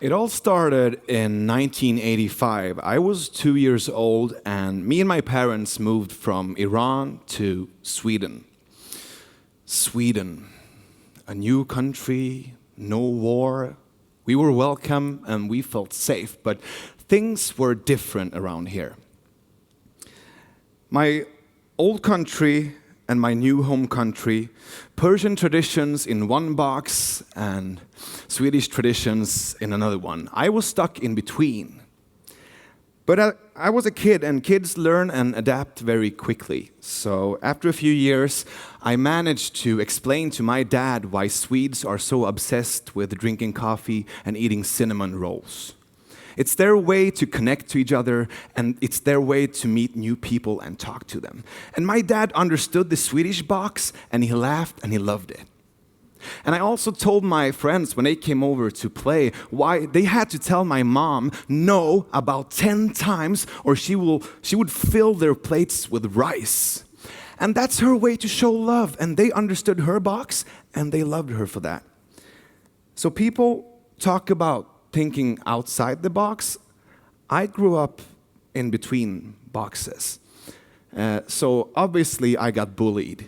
It all started in 1985. I was 2 years old, and me and my parents moved from Iran to Sweden. Sweden, a new country, no war. We were welcome and we felt safe, but things were different around here. My old country and my new home country, Persian traditions in one box and Swedish traditions in another one. I was stuck in between. But I was a kid, and kids learn and adapt very quickly. So after a few years, I managed to explain to my dad why Swedes are so obsessed with drinking coffee and eating cinnamon rolls. It's their way to connect to each other, and it's their way to meet new people and talk to them. And my dad understood the Swedish box, and he laughed and he loved it. And I also told my friends when they came over to play why they had to tell my mom no about 10 times or she would fill their plates with rice. And that's her way to show love, and they understood her box and they loved her for that. So people talk about thinking outside the box. I grew up in between boxes. So obviously I got bullied,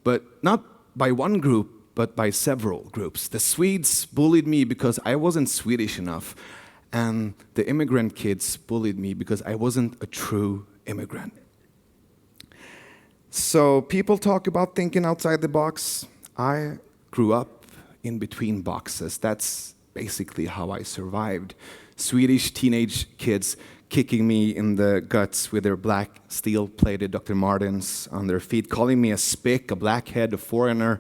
but not by one group, but by several groups. The Swedes bullied me because I wasn't Swedish enough, and the immigrant kids bullied me because I wasn't a true immigrant. So people talk about thinking outside the box. I grew up in between boxes. That's basically how I survived. Swedish teenage kids kicking me in the guts with their black steel-plated Dr. Martens on their feet, calling me a spick, a blackhead, a foreigner.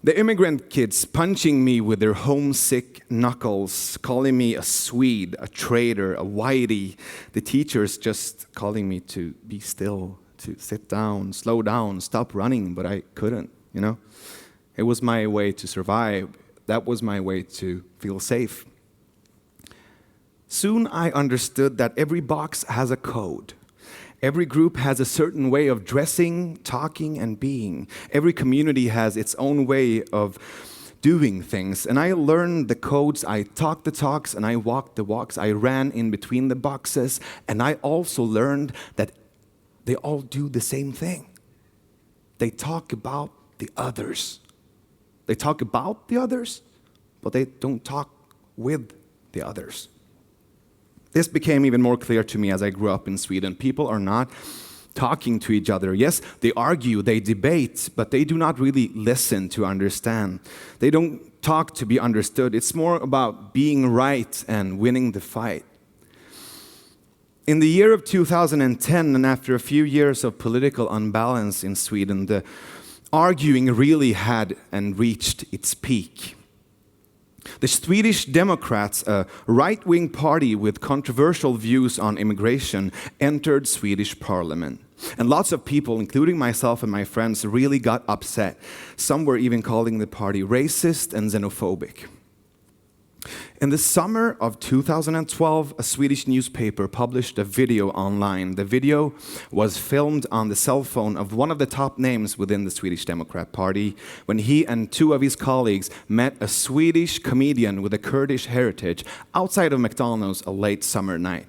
The immigrant kids punching me with their homesick knuckles, calling me a Swede, a traitor, a whitey. The teachers just calling me to be still, to sit down, slow down, stop running, but I couldn't, you know? It was my way to survive. That was my way to feel safe. Soon I understood that every box has a code. Every group has a certain way of dressing, talking, and being. Every community has its own way of doing things. And I learned the codes. I talked the talks and I walked the walks. I ran in between the boxes. And I also learned that they all do the same thing. They talk about the others. They talk about the others, but they don't talk with the others. This became even more clear to me as I grew up in Sweden. People are not talking to each other. Yes, they argue, they debate, but they do not really listen to understand. They don't talk to be understood. It's more about being right and winning the fight. In the year of 2010, and after a few years of political unbalance in Sweden, the arguing really had and reached its peak. The Swedish Democrats, a right-wing party with controversial views on immigration, entered Swedish parliament. And lots of people, including myself and my friends, really got upset. Some were even calling the party racist and xenophobic. In the summer of 2012, a Swedish newspaper published a video online. The video was filmed on the cell phone of one of the top names within the Swedish Democrat Party when he and two of his colleagues met a Swedish comedian with a Kurdish heritage outside of McDonald's a late summer night.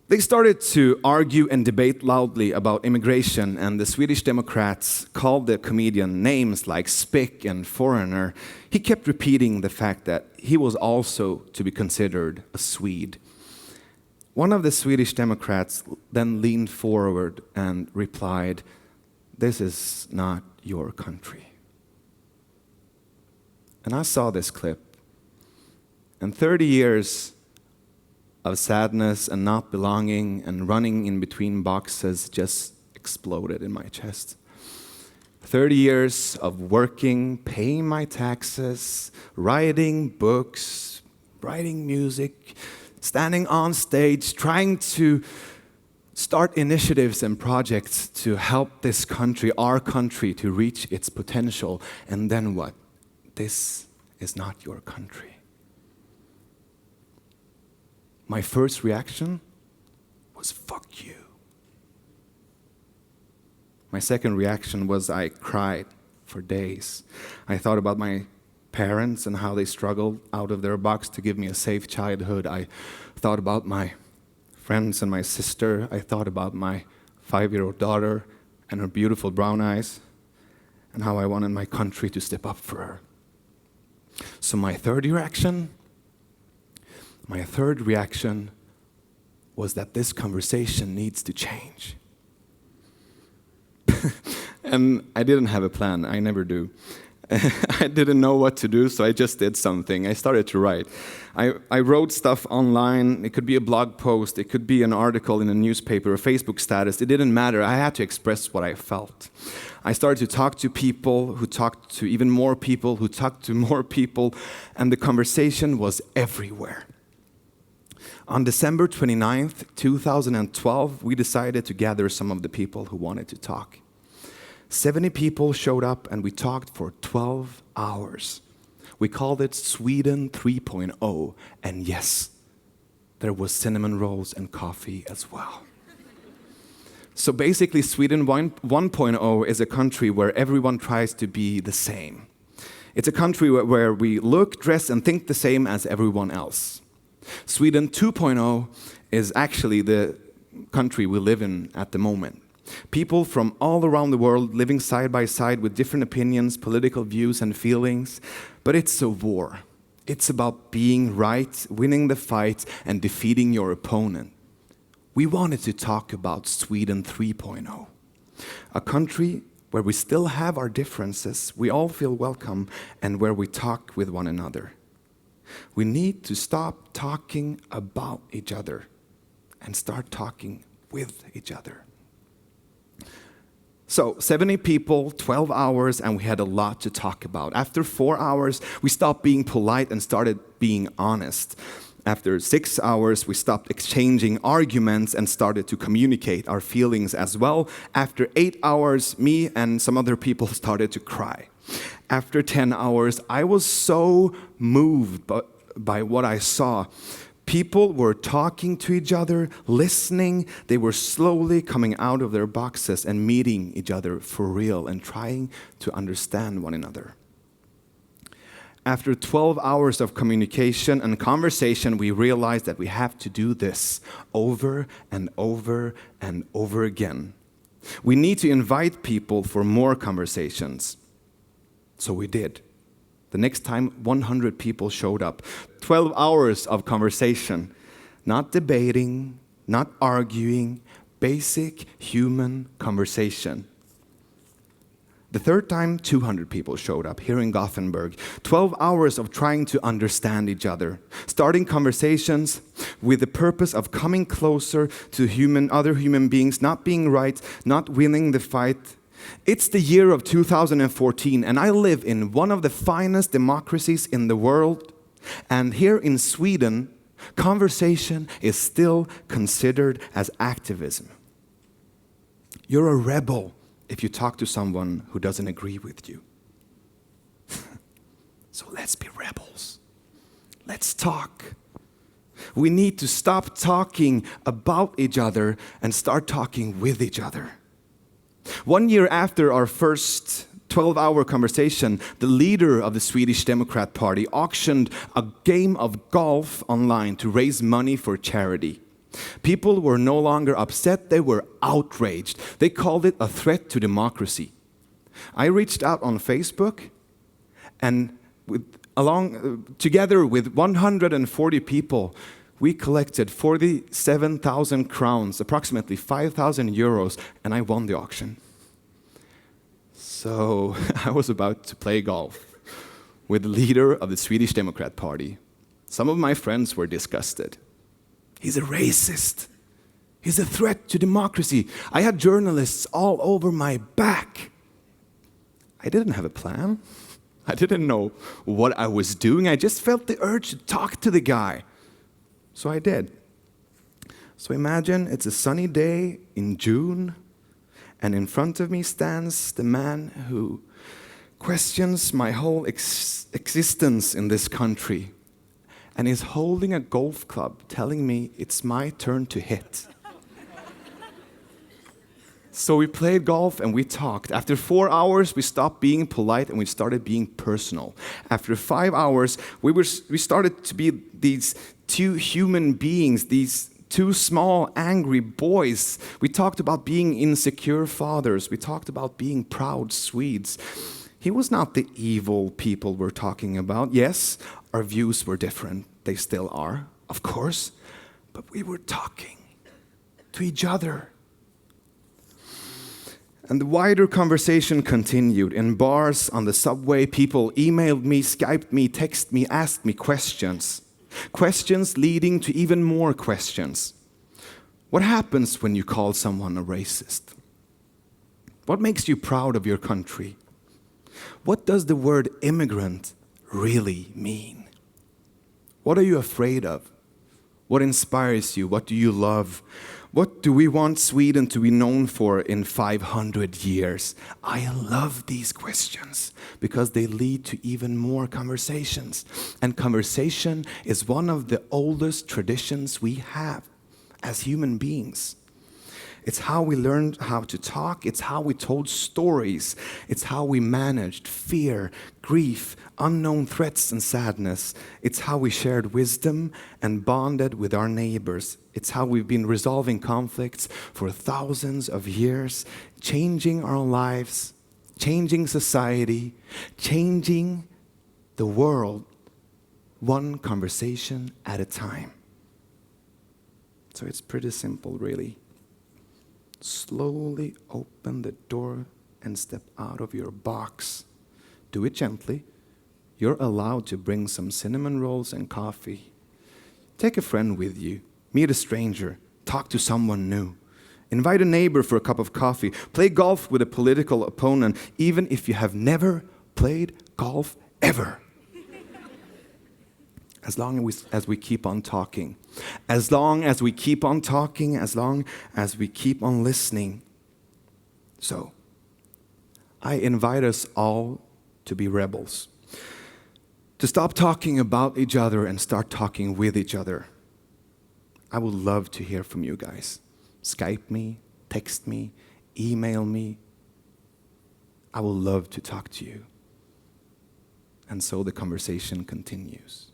They started to argue and debate loudly about immigration, and the Swedish Democrats called the comedian names like spick and foreigner. He kept repeating the fact that he was also to be considered a Swede. One of the Swedish Democrats then leaned forward and replied, "This is not your country." And I saw this clip, and 30 years of sadness and not belonging and running in between boxes just exploded in my chest. 30 years of working, paying my taxes, writing books, writing music, standing on stage, trying to start initiatives and projects to help this country, our country, to reach its potential. And then what? This is not your country. My first reaction was, fuck you. My second reaction was I cried for days. I thought about my parents and how they struggled out of their box to give me a safe childhood. I thought about my friends and my sister. I thought about my 5-year-old daughter and her beautiful brown eyes, and how I wanted my country to step up for her. So my third reaction was that this conversation needs to change. And I didn't have a plan. I never do. I didn't know what to do, so I just did something. I started to write. I wrote stuff online. It could be a blog post. It could be an article in a newspaper, a Facebook status. It didn't matter. I had to express what I felt. I started to talk to people who talked to even more people who talked to more people, and the conversation was everywhere. On December 29th, 2012, we decided to gather some of the people who wanted to talk. 70 people showed up and we talked for 12 hours. We called it Sweden 3.0, and yes, there was cinnamon rolls and coffee as well. So basically, Sweden 1.0 is a country where everyone tries to be the same. It's a country where we look, dress, and think the same as everyone else. Sweden 2.0 is actually the country we live in at the moment. People from all around the world living side by side with different opinions, political views, and feelings. But it's a war. It's about being right, winning the fight, and defeating your opponent. We wanted to talk about Sweden 3.0, a country where we still have our differences, we all feel welcome, and where we talk with one another. We need to stop talking about each other and start talking with each other. So, 70 people, 12 hours, and we had a lot to talk about. After 4 hours, we stopped being polite and started being honest. After 6 hours, we stopped exchanging arguments and started to communicate our feelings as well. After 8 hours, me and some other people started to cry. After 10 hours, I was so moved by what I saw. People were talking to each other, listening. They were slowly coming out of their boxes and meeting each other for real and trying to understand one another. After 12 hours of communication and conversation, we realized that we have to do this over and over and over again. We need to invite people for more conversations. So we did. The next time, 100 people showed up. 12 hours of conversation. Not debating, not arguing, basic human conversation. The third time, 200 people showed up here in Gothenburg. 12 hours of trying to understand each other. Starting conversations with the purpose of coming closer to other human beings, not being right, not winning the fight. It's the year of 2014, and I live in one of the finest democracies in the world. And here in Sweden, conversation is still considered as activism. You're a rebel if you talk to someone who doesn't agree with you. So let's be rebels. Let's talk. We need to stop talking about each other and start talking with each other. 1 year after our first 12-hour conversation, the leader of the Swedish Democrat Party auctioned a game of golf online to raise money for charity. People were no longer upset, they were outraged. They called it a threat to democracy. I reached out on Facebook, and together with 140 people, we collected 47,000 crowns, approximately 5,000 euros, and I won the auction. So I was about to play golf with the leader of the Swedish Democrat Party. Some of my friends were disgusted. He's a racist. He's a threat to democracy. I had journalists all over my back. I didn't have a plan. I didn't know what I was doing. I just felt the urge to talk to the guy. So I did. So imagine it's a sunny day in June, and in front of me stands the man who questions my whole existence in this country, and is holding a golf club, telling me it's my turn to hit. So we played golf and we talked. After 4 hours, we stopped being polite and we started being personal. After 5 hours, we started to be these two human beings, these two small, angry boys. We talked about being insecure fathers. We talked about being proud Swedes. He was not the evil people we're talking about. Yes, our views were different. They still are, of course. But we were talking to each other. And the wider conversation continued. In bars, on the subway, people emailed me, Skyped me, texted me, asked me questions. Questions leading to even more questions. What happens when you call someone a racist? What makes you proud of your country? What does the word immigrant really mean? What are you afraid of? What inspires you? What do you love? What do we want Sweden to be known for in 500 years? I love these questions because they lead to even more conversations. And conversation is one of the oldest traditions we have as human beings. It's how we learned how to talk. It's how we told stories. It's how we managed fear, grief, unknown threats and sadness. It's how we shared wisdom and bonded with our neighbors. It's how we've been resolving conflicts for thousands of years, changing our lives, changing society, changing the world, one conversation at a time. So it's pretty simple, really. Slowly open the door and step out of your box. Do it gently. You're allowed to bring some cinnamon rolls and coffee. Take a friend with you. Meet a stranger. Talk to someone new. Invite a neighbor for a cup of coffee. Play golf with a political opponent, even if you have never played golf ever. As long as we keep on talking. As long as we keep on talking, as long as we keep on listening. So, I invite us all to be rebels. To stop talking about each other and start talking with each other. I would love to hear from you guys. Skype me, text me, email me. I would love to talk to you. And so the conversation continues.